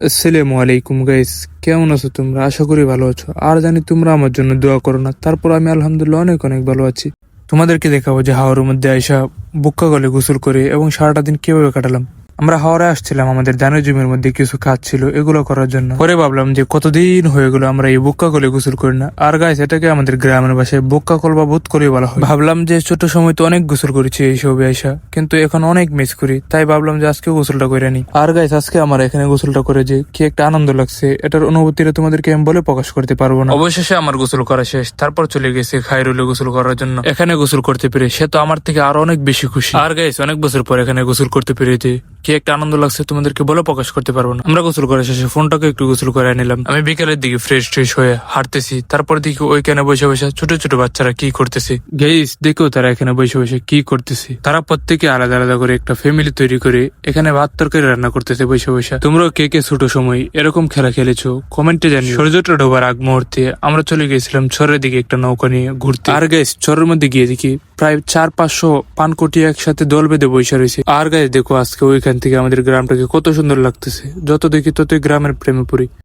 আসসালামু আলাইকুম গাইস, কেমন আছো তোমরা? আশা করি ভালো আছো। আর জানি তোমরা আমার জন্য দোয়া করো না, তারপর আমি আলহামদুলিল্লাহ অনেক অনেক ভালো আছি। তোমাদেরকে দেখাবো যে হাওরের মধ্যে আইসা বুক্কা গলে গোসল করে এবং সারাটা দিন কিভাবে কাটালাম। আমরা হাওরে আসছিলাম, আমাদের ধানের জমির মধ্যে কিছু কাজ ছিল এগুলো করার জন্য। পরে ভাবলাম যে কতদিন হয়ে গেলো আমরা এই বুক্কা গলে গোসল করি না। আর গাইস, এটাকে আমাদের গ্রামের ভাষায় বুক্কা কল বা বোধ করে বলা হয়। ভাবলাম যে ছোট সময় তো অনেক গোসল করেছি এইসবে আইসা, কিন্তু এখন অনেক মিস করি, তাই ভাবলাম যে আজকে গোসলটা করে নি। আর গাইস, আজকে আমার এখানে গোসলটা করে যে কি একটা আনন্দ লাগছে, এটার অনুভূতিটা তোমাদেরকে আমি বলে প্রকাশ করতে পারবো না। অবশেষে আমার গোসল করা শেষ, তারপর চলে গেছে খায়রুলে গোসল করার জন্য। এখানে গোসল করতে পেরে সে তো আমার থেকে আরো অনেক বেশি খুশি। আর গাইস, অনেক বছর পর এখানে গোসল করতে পেরেছে কি একটা আনন্দ লাগছে তোমাদেরকে বলে প্রকাশ করতে পারবো না। আমরা গোসল করা শেষে ফোনটাকে একটু গোসল করে নিলাম। আমি বিকেলের দিকে ফ্রেশ ট্রেশ হয়ে হাঁটতেছি, তারপর দেখি ওইখানে বসে বসে ছোট ছোট বাচ্চারা কি করতেছে। গাইস দেখো, তারা এখানে বসে বসে কি করতেছে। তারা প্রত্যেকে আলাদা আলাদা করে একটা ফ্যামিলি তৈরি করে এখানে ভাত তরকারি রান্না করতেছে বসে বসে। তোমরাও কে কে ছোট সময় এরকম খেলা খেলেছো কমেন্টে জানিও। সূর্যটা ডোবার আগ মুহূর্তে আমরা চলে গেছিলাম চরের দিকে একটা নৌকা নিয়ে ঘুরতে। আর গাইস, চরের মধ্যে গিয়ে দেখি প্রায় 400-500 পানকটি একসাথে দল বেঁধে বসে রয়েছে। আর গাইস দেখো, আজকে ওইখান থেকে আমাদের গ্রামটাকে কত সুন্দর লাগতেছে। যত দেখি ততই গ্রামের প্রেমে পড়ি।